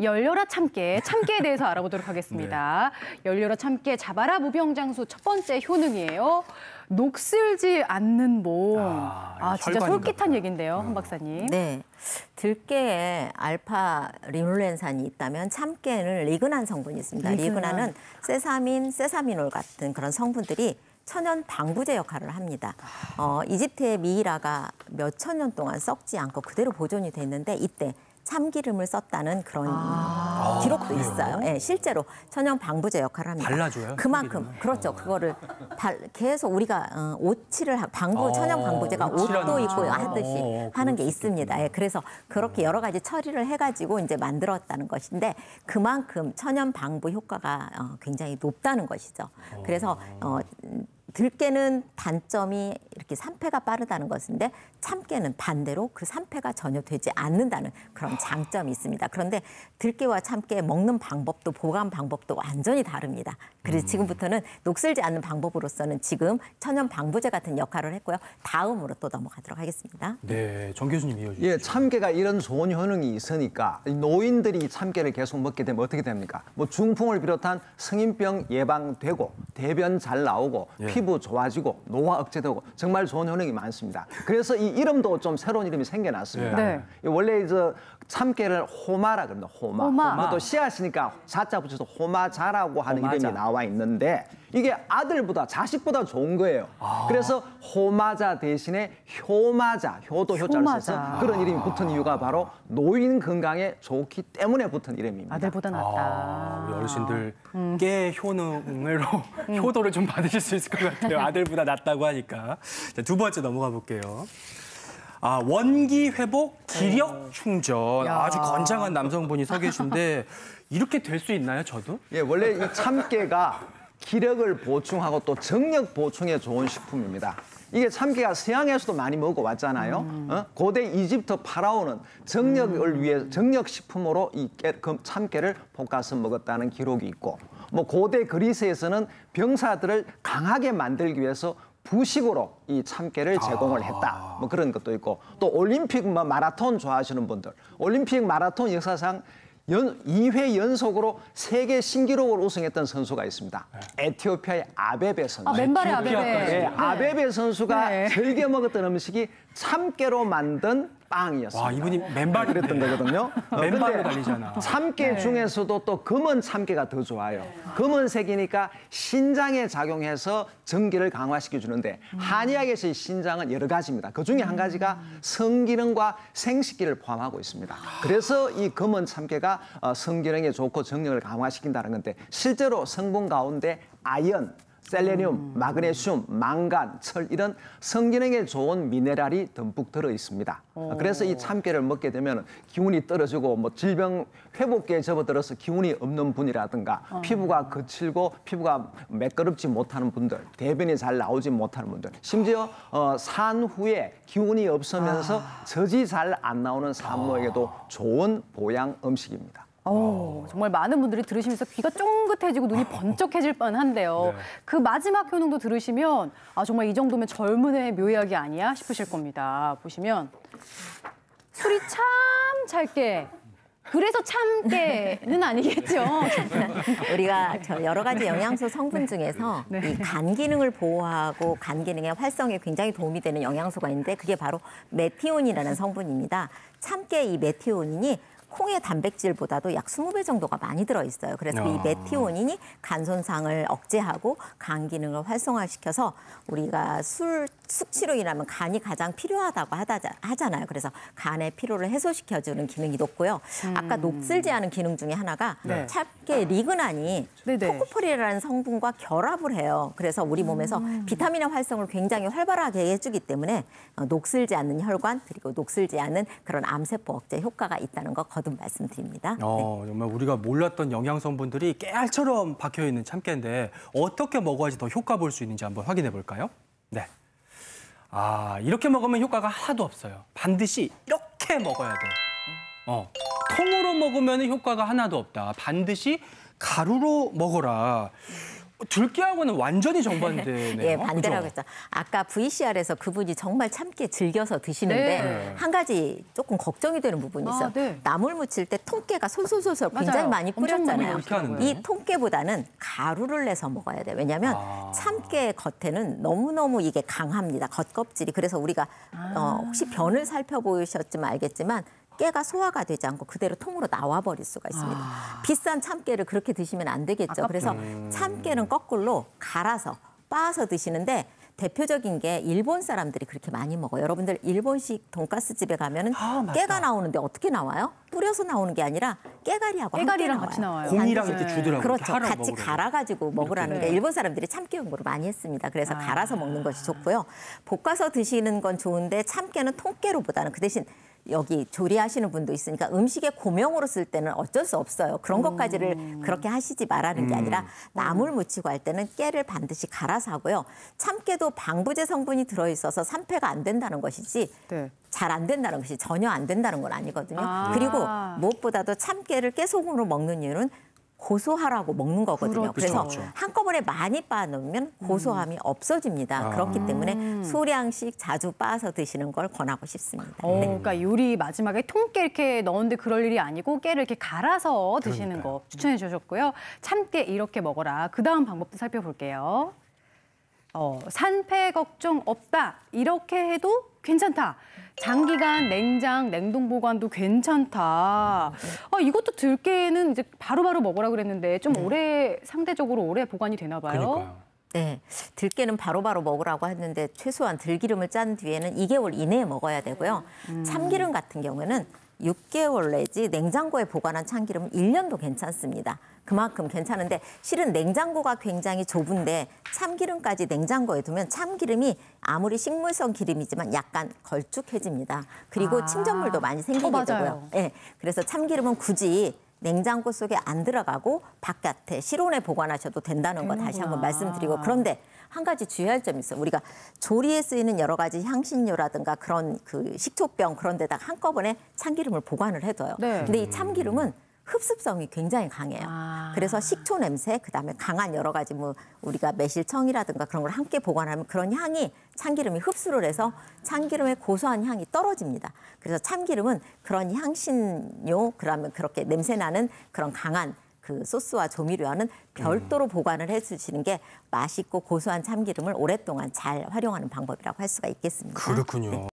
열려라 참깨, 참깨에 대해서 알아보도록 하겠습니다. 네. 열려라 참깨, 잡아라 무병장수 첫 번째 효능이에요. 녹슬지 않는 몸. 진짜 솔깃한 얘기인데요, 한 박사님. 네, 들깨에 알파 리놀렌산이 있다면 참깨는 리그난 성분이 있습니다. 리그난은 세사민, 세사미놀 같은 그런 성분들이 천연 방부제 역할을 합니다. 이집트의 미이라가 몇천 년 동안 썩지 않고 그대로 보존이 됐는데 이때 참기름을 썼다는 그런 기록도 있어요. 네, 실제로 천연 방부제 역할을 합니다. 발라줘요? 그만큼 참기름을. 그렇죠. 그거를 계속 우리가 옷칠을 천연 방부제가 옷도 입고 하듯이 하는 게 있습니다. 예, 그래서 그렇게 여러 가지 처리를 해가지고 이제 만들었다는 것인데 그만큼 천연 방부 효과가 굉장히 높다는 것이죠. 그래서 들깨는 단점이 이렇게 산패가 빠르다는 것인데 참깨는 반대로 그 산패가 전혀 되지 않는다는 그런 장점이 있습니다. 그런데 들깨와 참깨 먹는 방법도 보관 방법도 완전히 다릅니다. 그래서 지금부터는 녹슬지 않는 방법으로서는 지금 천연 방부제 같은 역할을 했고요. 다음으로 또 넘어가도록 하겠습니다. 네, 정 교수님 이어주시죠. 예, 참깨가 이런 좋은 효능이 있으니까 노인들이 참깨를 계속 먹게 되면 어떻게 됩니까? 뭐 중풍을 비롯한 성인병 예방되고 대변 잘 나오고 피부 좋아지고 노화 억제되고 정말 좋은 효능이 많습니다. 그래서 이 이름도 좀 새로운 이름이 생겨났습니다. 네. 원래 참깨를 호마라 그럽니다. 호마. 또 씨앗이니까 자자 붙여서 호마자라고 하는 이름이 나와 있는데 이게 아들보다 자식보다 좋은 거예요. 그래서 호마자 대신에 효마자, 효도 효자를 써서 그런 이름이 붙은 이유가 바로 노인 건강에 좋기 때문에 붙은 이름입니다. 아들보다 낫다. 우리 어르신들 깨 효능으로 효도를 좀 받으실 수 있을 것 같아요. 아들보다 낫다고 하니까. 자, 두 번째 넘어가 볼게요. 원기 회복, 기력 충전. 아주 건장한 남성분이 서 계신데 이렇게 될 수 있나요, 저도? 예, 원래 이 참깨가 기력을 보충하고 또 정력 보충에 좋은 식품입니다. 이게 참깨가 서양에서도 많이 먹어왔잖아요. 고대 이집트 파라오는 정력을 위해 정력 식품으로 이 참깨를 볶아서 먹었다는 기록이 있고, 뭐 고대 그리스에서는 병사들을 강하게 만들기 위해서 부식으로 이 참깨를 제공을 했다. 뭐 그런 것도 있고, 또 올림픽 마라톤 좋아하시는 분들, 올림픽 마라톤 역사상 2회 연속으로 세계 신기록을 우승했던 선수가 있습니다. 에티오피아의 아베베 선수. 맨발의 아베베. 네, 아베베 선수가 즐겨 먹었던 음식이 참깨로 만든 빵이었습니다. 와, 이분이 맨발이 그랬던 거거든요. 맨발로 달리잖아. 참깨 중에서도 또 검은 참깨가 더 좋아요. 검은색이니까 신장에 작용해서 전기를 강화시켜 주는데 한의학에서의 신장은 여러 가지입니다. 그 중에 한 가지가 성기능과 생식기를 포함하고 있습니다. 그래서 이 검은 참깨가 성기능에 좋고 정력을 강화시킨다는 건데 실제로 성분 가운데 아연, 셀레늄, 마그네슘, 망간, 철 이런 성기능에 좋은 미네랄이 듬뿍 들어 있습니다. 그래서 이 참깨를 먹게 되면 기운이 떨어지고 뭐 질병 회복기에 접어들어서 기운이 없는 분이라든가 피부가 거칠고 피부가 매끄럽지 못하는 분들, 대변이 잘 나오지 못하는 분들, 심지어 산 후에 기운이 없으면서 젖이 잘 안 나오는 산모에게도 좋은 보양 음식입니다. 정말 많은 분들이 들으시면서 귀가 쫑긋해지고 눈이 번쩍해질 뻔한데요. 네. 그 마지막 효능도 들으시면 정말 이 정도면 젊은의 묘약이 아니야 싶으실 겁니다. 보시면 술이 참 잘게. 그래서 참깨는 아니겠죠. 우리가 여러 가지 영양소 성분 중에서 이 간 기능을 보호하고 간 기능의 활성에 굉장히 도움이 되는 영양소가 있는데 그게 바로 메티오닌이라는 성분입니다. 참깨 이 메티오닌이 콩의 단백질보다도 약 20배 정도가 많이 들어있어요. 그래서 이 메티오닌이 간 손상을 억제하고 간 기능을 활성화시켜서 우리가 숙취로 인하면 간이 가장 필요하다고 하잖아요. 그래서 간의 피로를 해소시켜주는 기능이 높고요. 아까 녹슬지 않은 기능 중에 하나가 참깨 리그난이 토코폴이라는 성분과 결합을 해요. 그래서 우리 몸에서 비타민의 활성을 굉장히 활발하게 해주기 때문에 녹슬지 않는 혈관 그리고 녹슬지 않은 그런 암세포 억제 효과가 있다는 거 거듭 말씀드립니다. 정말 우리가 몰랐던 영양 성분들이 깨알처럼 박혀 있는 참깨인데 어떻게 먹어야지 더 효과 볼 수 있는지 한번 확인해 볼까요? 네. 이렇게 먹으면 효과가 하나도 없어요. 반드시 이렇게 먹어야 돼. 통으로 먹으면 효과가 하나도 없다. 반드시 가루로 먹어라. 들깨하고는 완전히 정반대네요. 예, 반대라고 그죠? 했죠. 아까 VCR에서 그분이 정말 참깨 즐겨서 드시는데 네. 한 가지 조금 걱정이 되는 부분이 있어요. 네. 나물 무칠 때 통깨가 솔솔솔솔 굉장히 맞아요. 많이 엄청 많이 뿌렸잖아요. 넣으시더라고요. 이 통깨보다는 가루를 내서 먹어야 돼요. 왜냐하면 참깨 겉에는 너무너무 이게 강합니다. 겉껍질이. 그래서 우리가 혹시 변을 살펴보셨지만 알겠지만 깨가 소화가 되지 않고 그대로 통으로 나와버릴 수가 있습니다. 비싼 참깨를 그렇게 드시면 안 되겠죠. 그래서 참깨는 거꾸로 갈아서 빻아서 드시는데 대표적인 게 일본 사람들이 그렇게 많이 먹어요. 여러분들 일본식 돈가스 집에 가면은 맞다. 깨가 나오는데 어떻게 나와요? 뿌려서 나오는 게 아니라 깨가리하고 함께 깨가리랑 나와요. 같이 나와요. 공이랑 반드시. 이렇게 주더라고요. 그렇죠. 이렇게 하라고 같이 먹으라고. 갈아가지고 먹으라는 이렇게. 게 일본 사람들이 참깨 연구를 많이 했습니다. 그래서 갈아서 먹는 것이 좋고요. 볶아서 드시는 건 좋은데 참깨는 통깨로보다는 그 대신 여기 조리하시는 분도 있으니까 음식에 고명으로 쓸 때는 어쩔 수 없어요. 그런 것까지를 그렇게 하시지 말라는 게 아니라 나물 무치고 할 때는 깨를 반드시 갈아서 하고요. 참깨도 방부제 성분이 들어있어서 산패가 안 된다는 것이지 네. 잘 안 된다는 것이 전혀 안 된다는 건 아니거든요. 아. 그리고 무엇보다도 참깨를 깨소금으로 먹는 이유는 고소하라고 먹는 거거든요. 그렇죠. 그래서 그렇죠. 한꺼번에 많이 빻아놓으면 고소함이 없어집니다. 그렇기 때문에 소량씩 자주 빻아서 드시는 걸 권하고 싶습니다. 네. 그러니까 요리 마지막에 통깨 이렇게 넣었는데 그럴 일이 아니고 깨를 이렇게 갈아서 드시는 거 추천해 주셨고요. 참깨 이렇게 먹어라. 그 다음 방법도 살펴볼게요. 산패 걱정 없다. 이렇게 해도 괜찮다. 장기간 냉장, 냉동 보관도 괜찮다. 이것도 들깨는 이제 바로바로 먹으라 그랬는데 좀 상대적으로 오래 보관이 되나 봐요. 그러니까요. 네, 들깨는 바로바로 먹으라고 했는데 최소한 들기름을 짠 뒤에는 2개월 이내에 먹어야 되고요. 참기름 같은 경우는 6개월 내지 냉장고에 보관한 참기름은 1년도 괜찮습니다. 그만큼 괜찮은데 실은 냉장고가 굉장히 좁은데 참기름까지 냉장고에 두면 참기름이 아무리 식물성 기름이지만 약간 걸쭉해집니다. 그리고 침전물도 많이 생기게 맞아요. 되고요. 네, 그래서 참기름은 굳이 냉장고 속에 안 들어가고 바깥에 실온에 보관하셔도 된다는 거 다시 한번 말씀드리고 그런데 한 가지 주의할 점이 있어요. 우리가 조리에 쓰이는 여러 가지 향신료라든가 그런 그 식초병 그런 데다가 한꺼번에 참기름을 보관을 해둬요. 네. 근데 이 참기름은 흡습성이 굉장히 강해요. 그래서 식초 냄새, 그다음에 강한 여러 가지 뭐 우리가 매실청이라든가 그런 걸 함께 보관하면 그런 향이 참기름이 흡수를 해서 참기름의 고소한 향이 떨어집니다. 그래서 참기름은 그런 향신료, 그러면 그렇게 냄새 나는 그런 강한 그 소스와 조미료와는 별도로 보관을 해주시는 게 맛있고 고소한 참기름을 오랫동안 잘 활용하는 방법이라고 할 수가 있겠습니다. 그렇군요.